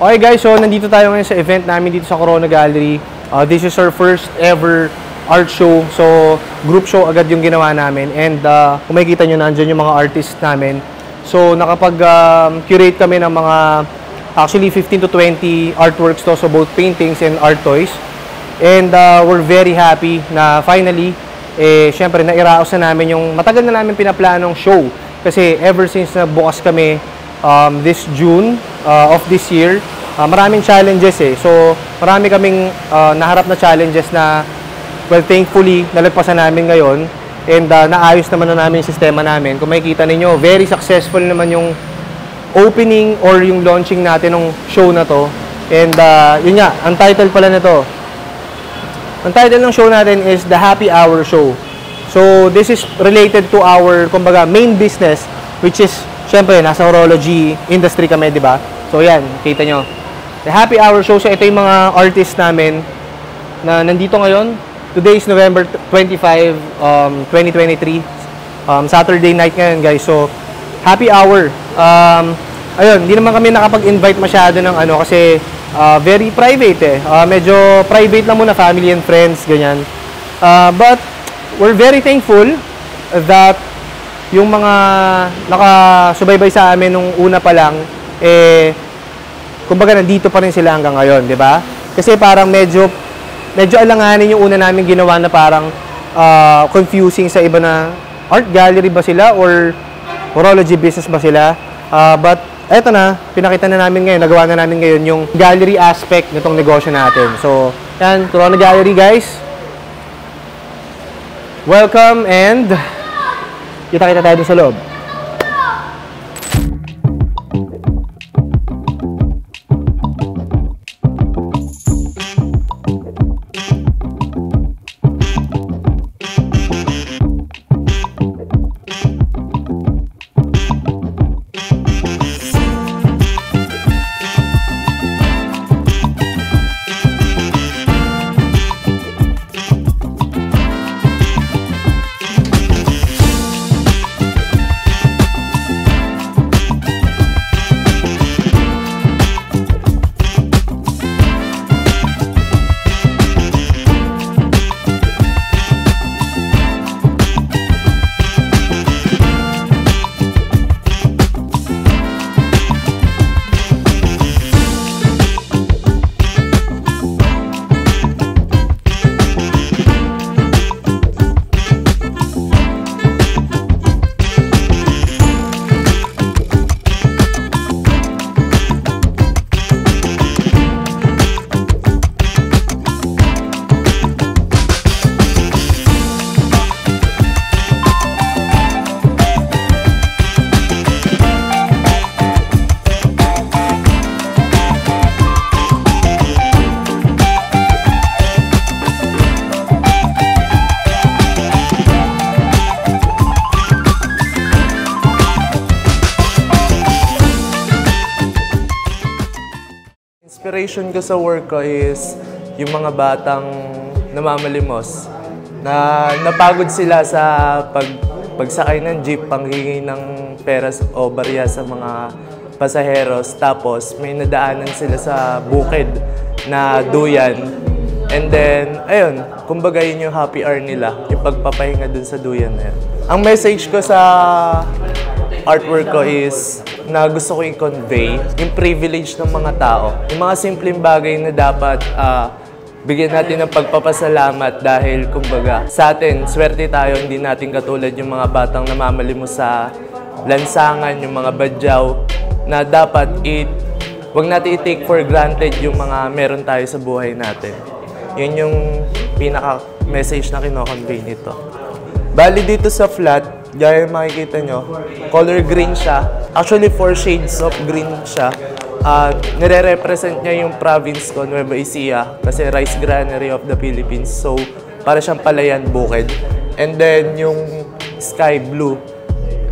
Okay guys, so nandito tayo ngayon sa event namin dito sa Corona Gallery. This is our first ever art show. So, group show agad yung ginawa namin. And kung makikita nyo, nandyan yung mga artists namin. So, nakapag-curate kami ng mga, actually 15 to 20 artworks to. So, both paintings and art toys. And we're very happy na finally, syempre, nairaos na namin yung matagal na namin pinaplanong show. Kasi ever since na bukas kami this June of this year, maraming challenges So, marami kaming naharap na challenges na, well, thankfully, nalagpasan namin ngayon. And naayos naman na namin yung sistema namin. Kung makikita ninyo, very successful naman yung opening or yung launching natin ng show na to. And yun nga, ang title pala nito. Ang title ng show natin is The Happy Hour Show. So, this is related to our, kumbaga, main business, which is, syempre, nasa horology industry kami, di ba? So, yan, kita nyo. The Happy Hour Show. So, ito yung mga artists namin na nandito ngayon. Today is November 25, 2023. Saturday night ngayon, guys. So, Happy Hour. Ayun, hindi naman kami nakapag-invite masyado ng ano kasi very private medyo private lang muna, family and friends, ganyan. But, we're very thankful that yung mga nakasubaybay sa amin nung una pa lang, kumbaga nandito pa rin sila hanggang ngayon, di ba? Kasi parang medyo alanganin yung una namin ginawa na parang confusing sa iba na art gallery ba sila or horology business ba sila. But eto na, pinakita na namin ngayon, nagawa na namin ngayon yung gallery aspect nitong negosyo natin. So, yan, Corona Gallery guys. Welcome and kita-kita tayo dun sa loob. Inspiration ko sa work ko is yung mga batang namamalimos na napagod sila sa pagsakay ng jeep, panghingi ng pera o barya sa mga pasaheros, tapos may nadaanan sila sa bukid na duyan, and then ayun, kumbaga yun yung happy hour nila, yung pagpapahinga dun sa duyan na yun. Ang message ko sa artwork ko is na gusto ko i-convey yung privilege ng mga tao. Yung mga simpleng bagay na dapat bigyan natin ng pagpapasalamat dahil kumbaga sa atin, swerte tayo, hindi natin katulad yung mga batang namamalimos sa lansangan, yung mga badyaw na dapat wag natin i-take for granted yung mga meron tayo sa buhay natin. Yun yung pinaka-message na kino-convey nito. Bali dito sa flat, gaya makikita nyo, color green siya. Actually, 4 shades of green siya. Nire-represent niya yung province ko, Nueva Ecija, kasi Rice Granary of the Philippines. So, para siyang palayan bukid. And then, yung sky blue.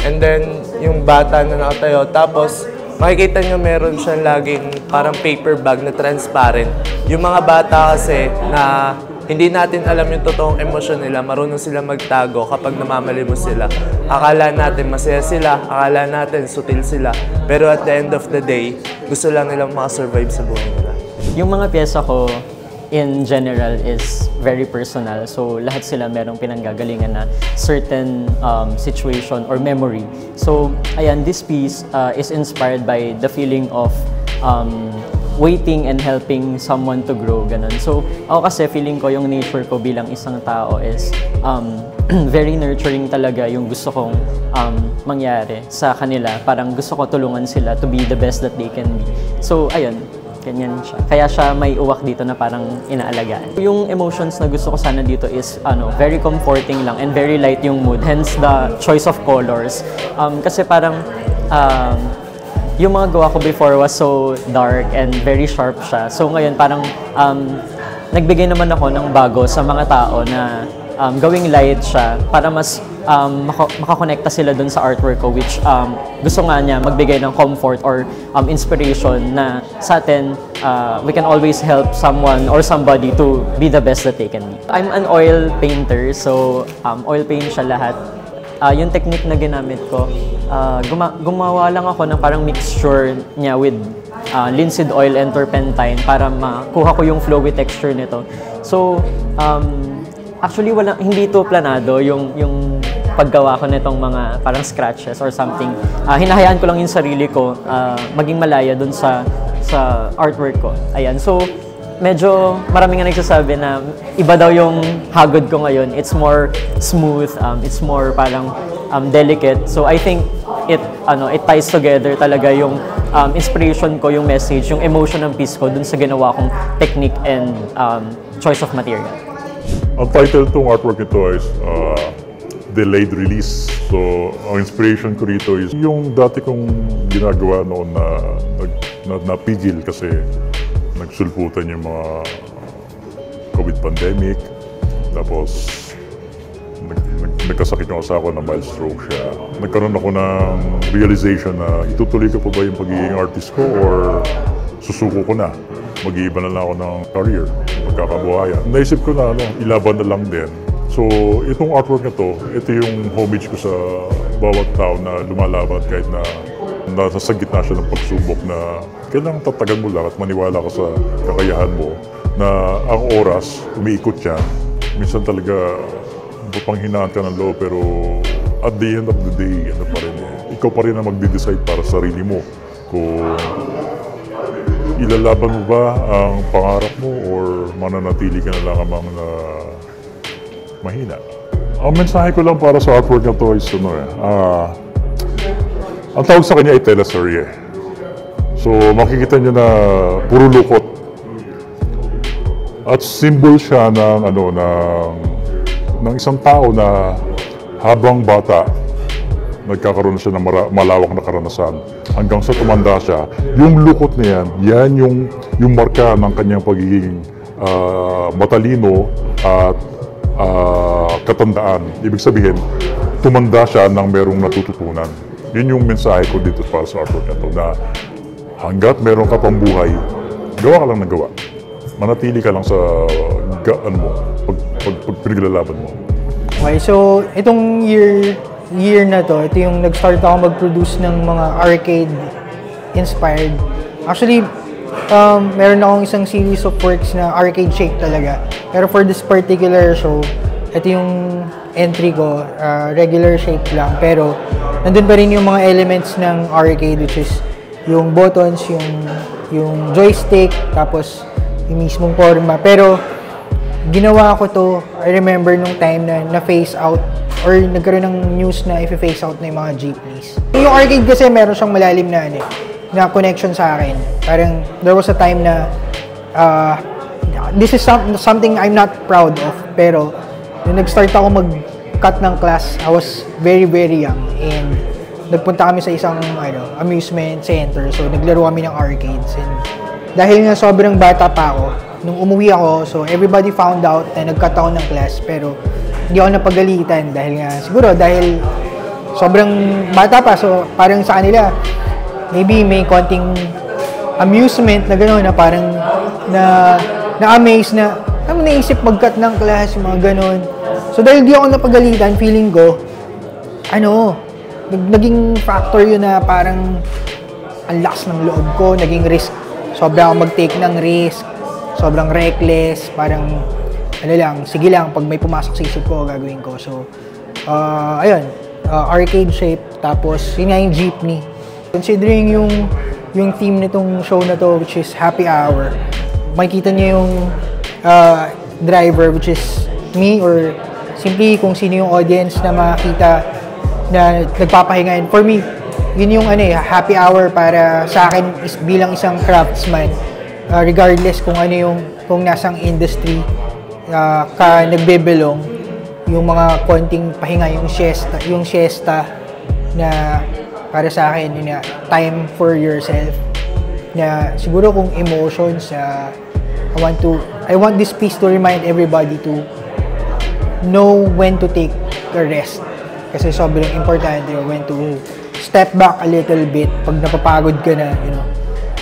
And then, yung bata na nakatayo. Tapos, makikita nyo meron siyang laging parang paper bag na transparent. Yung mga bata kasi na hindi natin alam yung totoong emosyon nila, marunong sila magtago kapag namamali mo sila. Akala natin masaya sila, akala natin sutil sila, pero at the end of the day, gusto lang nilang makasurvive sa buhay nila. Yung mga pyesa ko, in general, is very personal. So, lahat sila merong pinanggagalingan na certain situation or memory. So, ayan, this piece is inspired by the feeling of waiting and helping someone to grow, ganun. So, ako kasi feeling ko yung nature ko bilang isang tao is very nurturing talaga yung gusto kong mangyari sa kanila. Parang gusto ko tulungan sila to be the best that they can be. So, ayun. Ganyan siya. Kaya siya may uwak dito na parang inaalagaan. Yung emotions na gusto ko sana dito is very comforting lang and very light yung mood. Hence the choice of colors. Kasi parang yung mga gawa ko before was so dark and very sharp siya. So ngayon parang nagbigay naman ako ng bago sa mga tao na gawing light siya para mas makakonekta sila dun sa artwork ko, which gusto nga niya magbigay ng comfort or inspiration na sa atin, we can always help someone or somebody to be the best that they can be. I'm an oil painter, so oil paint siya lahat. Yung technique na ginamit ko, gumawa lang ako ng parang mixture niya with linseed oil and turpentine para makuha ko yung flowy texture nito. So, actually, hindi ito planado yung paggawa ko nitong mga parang scratches or something. Hinahayaan ko lang yung sarili ko maging malaya dun sa artwork ko. Ayan. So, medyo marami nga nagsasabi na iba daw yung hagod ko ngayon. It's more smooth, it's more parang delicate. So, I think it ties together talaga yung inspiration ko, yung message, yung emotion ng piece ko dun sa ginawa kong technique and choice of material. Ang title tong artwork nito is Delayed Release. So, ang inspiration ko rito is yung dati kong ginagawa noon na napigil kasi nagsulputan yung mga COVID pandemic. Tapos, nagkasakit yung asawa na mild stroke siya. Nagkaroon ako ng realization na itutuloy ko pa ba yung pagiging artist ko or susuko ko na. Mag-iiba na lang ako ng career, magkakabuhayan. Naisip ko na ilaban na lang din. So, itong artwork na to, ito yung homage ko sa bawat tao na lumalaban kahit na nasa gitna siya ng pagsubok na kailangan tatagan mo lang at maniwala ka sa kakayahan mo na ang oras, umiikot siya. Minsan talaga, panghinaan ka ng loob pero at the end of the day, ikaw pa rin ang magde-decide para sa sarili mo kung ilalaban mo ba ang pangarap mo or mananatili ka na lang amang na mahina. Ang mensahe ko lang para sa artwork na to is ang tawag sa kanya ay teleserye. So makikita nyo na puro lukot. At symbol siya ng isang tao na habang bata nagkakaroon siya ng malawak na karanasan. Hanggang sa tumanda siya, yung lukot na yan yung marka ng kanyang pagiging matalino at katandaan. Ibig sabihin, tumanda siya nang merong natututunan. Yun yung mensahe ko dito para sa artwork na to, na hanggat meron ka pang buhay, gawa ka lang ng gawa. Manatili ka lang sa gaan mo, pag pinaglalaban mo. Okay, so itong year na to, ito yung nag-start ako mag-produce ng mga arcade-inspired. Actually, meron akong isang series of works na arcade shape talaga. Pero for this particular show, ito yung entry ko, regular shape lang. Pero nandun pa rin yung mga elements ng arcade, which is yung buttons, yung joystick, tapos yung mismong forma. Pero ginawa ko to, I remember nung time na face out or nagkaroon ng news na i-face out na yung mga jeepneys. Yung arcade kasi meron siyang malalim na connection sa akin. Parang there was a time na this is something I'm not proud of, pero nung nag-start ako mag-cut ng class, I was very, very young and nagpunta kami sa isang amusement center. So naglaro kami ng arcades and dahil nga sobrang bata pa ako, nung umuwi ako, so everybody found out na nag-cut ako ng class, pero hindi ako napagalitan dahil sobrang bata pa. So parang sa kanila, maybe may konting amusement na gano'n na parang na-amaze na, Ano naisip mag-cut ng class, yung mga ganon. So dahil di ako napagalitan, feeling ko, naging factor yun na parang ang lakas ng loob ko, naging risk. Sobrang ako mag-take ng risk, sobrang reckless, parang sige lang, pag may pumasok sa isip ko, gagawin ko. So, ayun, arcade shape, tapos yun nga yung jeepney. Considering yung theme nitong show na to, which is happy hour, makikita niyo yung driver, which is me, or simply kung sino yung audience na makita na nagpapahinga. And for me, yun yung happy hour para sa akin is bilang isang craftsman, regardless kung kung nasang industry ka nagbebelong, yung mga konting pahinga, yung siesta na para sa akin, yun time for yourself, na siguro kung emotions, I want this piece to remind everybody to know when to take a rest. Kasi sobrang importante when to step back a little bit. Pag napapagod ka na,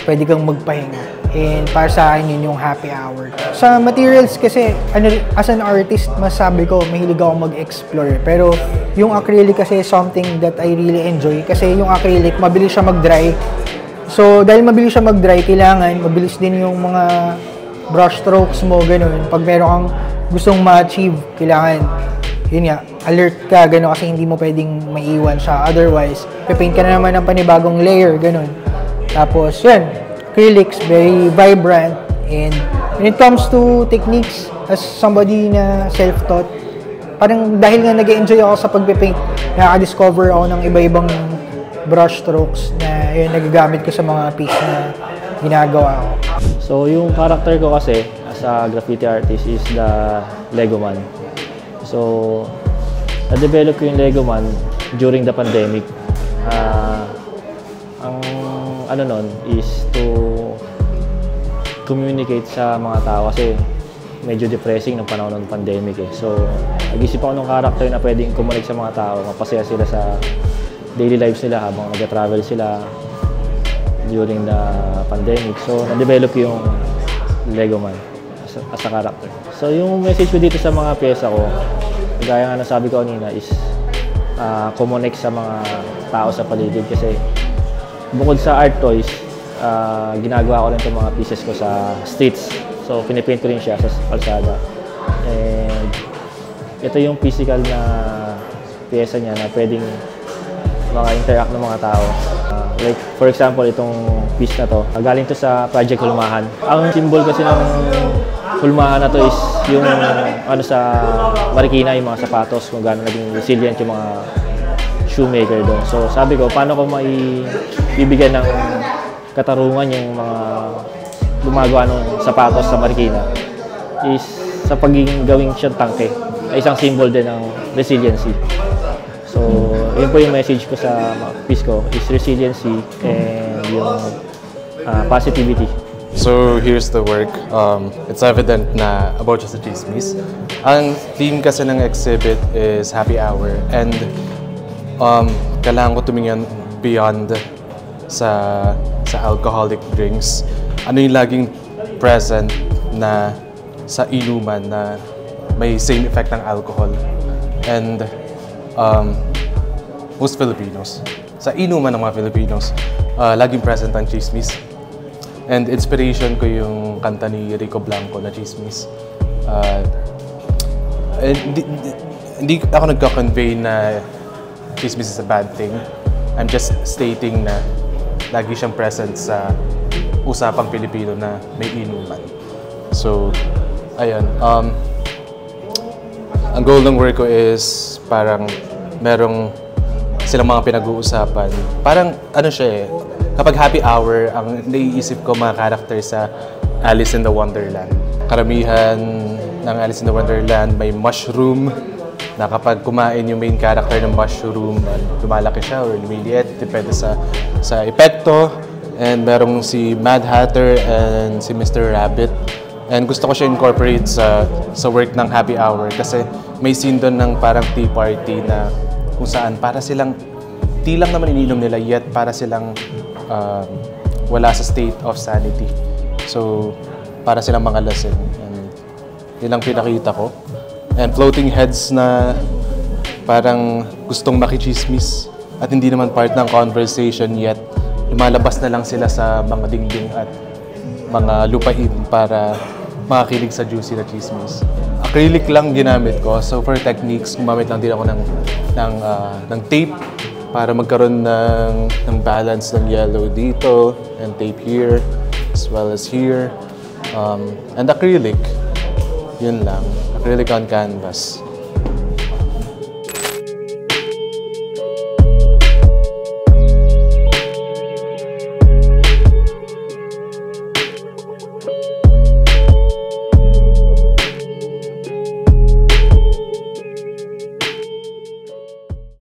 pwede kang magpahinga. And para sa akin, yun yung happy hour. Sa materials kasi, as an artist, masabi ko, mahilig ako mag-explore. Pero yung acrylic kasi something that I really enjoy. Kasi yung acrylic, mabilis siya mag-dry. So, dahil mabilis siya mag-dry, kailangan mabilis din yung mga brush strokes mo, ganun. Pag meron kang gustong ma-achieve, kailangan, yun nga, alert ka, ganun, kasi hindi mo pwedeng maiwan siya. Otherwise, paint ka na naman ng panibagong layer, ganun. Tapos, yan, acrylics, very vibrant. And when it comes to techniques, as somebody na self-taught, parang dahil nga nag-enjoy ako sa pagpipaint, nakaka-discover ako ng iba-ibang brush strokes na yun, nagagamit ko sa mga piece na ginagawa ko. So, yung character ko kasi as a graffiti artist is the Lego Man. So, na-develop ko yung Lego Man during the pandemic. Ang nun is to communicate sa mga tao kasi medyo depressing ng panahon ng pandemic eh. So, nag-isip ako ng character na pwedeng kumunik sa mga tao, mapasaya sila sa daily lives nila habang nag-travel sila during the pandemic. So, na-develop yung Lego Man as a character. So, yung message ko dito sa mga pyesa ko, gaya nga nasabi ko kanina, is kumunik sa mga tao sa paligid kasi bukod sa art toys, ginagawa ko rin itong mga pieces ko sa streets. So, pinipaint ko rin siya sa kalsada. And ito yung physical na pyesa niya na pwedeng maka-interact ng mga tao. Like, for example, itong piece na to, galing to sa Project Hulmahan. Ang symbol kasi ng Hulmahan na to is yung sa Marikina, yung mga sapatos, kung gaano naging resilient yung mga shoemaker doon. So, sabi ko, paano ko maibibigyan ng katarungan yung mga gumagawa ng sapatos sa Marikina is sa pagiging gawing siyang tangke, ay isang symbol din ng resiliency. So, yun po yung message ko sa piece ko, is resiliency and yung positivity. So, here's the work. It's evident na about just a chismis. Ang theme kasi ng exhibit is happy hour, and kailangan ko tumingin beyond sa alcoholic drinks. Ano yung laging present na sa inuman na may same effect ng alcohol. And most Filipinos, sa inuman ng mga Filipinos, laging present ang chismis. And inspiration ko yung kanta ni Rico Blanco na Chismis. Hindi ako nagka-convey na chismis is a bad thing. I'm just stating na lagi siyang present sa usapang Pilipino na may inuman. So, ayun. Ang goal ng work ko is parang merong silang mga pinag-uusapan. Parang ano siya eh, kapag happy hour, ang naiisip ko mga character sa Alice in the Wonderland. Karamihan ng Alice in the Wonderland may mushroom na kapag kumain yung main character ng mushroom, lumalaki siya or lumiliit, depende sa epekto. And merong si Mad Hatter and si Mr. Rabbit. And gusto ko siya incorporate sa work ng happy hour kasi may scene doon ng parang tea party na kung saan para silang tea lang naman ininom nila, yet para silang wala sa state of sanity. So, para silang mga lasing. And Yun ang pinakita ko. And floating heads na parang gustong makichismis at hindi naman part ng conversation yet. Lumalabas na lang sila sa mga dingding at mga lupain para makakilig sa juicy na chismis. Acrylic lang ginamit ko. So for techniques, gumamit lang din ako ng tape para magkaroon ng balance ng yellow dito and tape here as well as here. And acrylic, yun lang. Acrylic on canvas.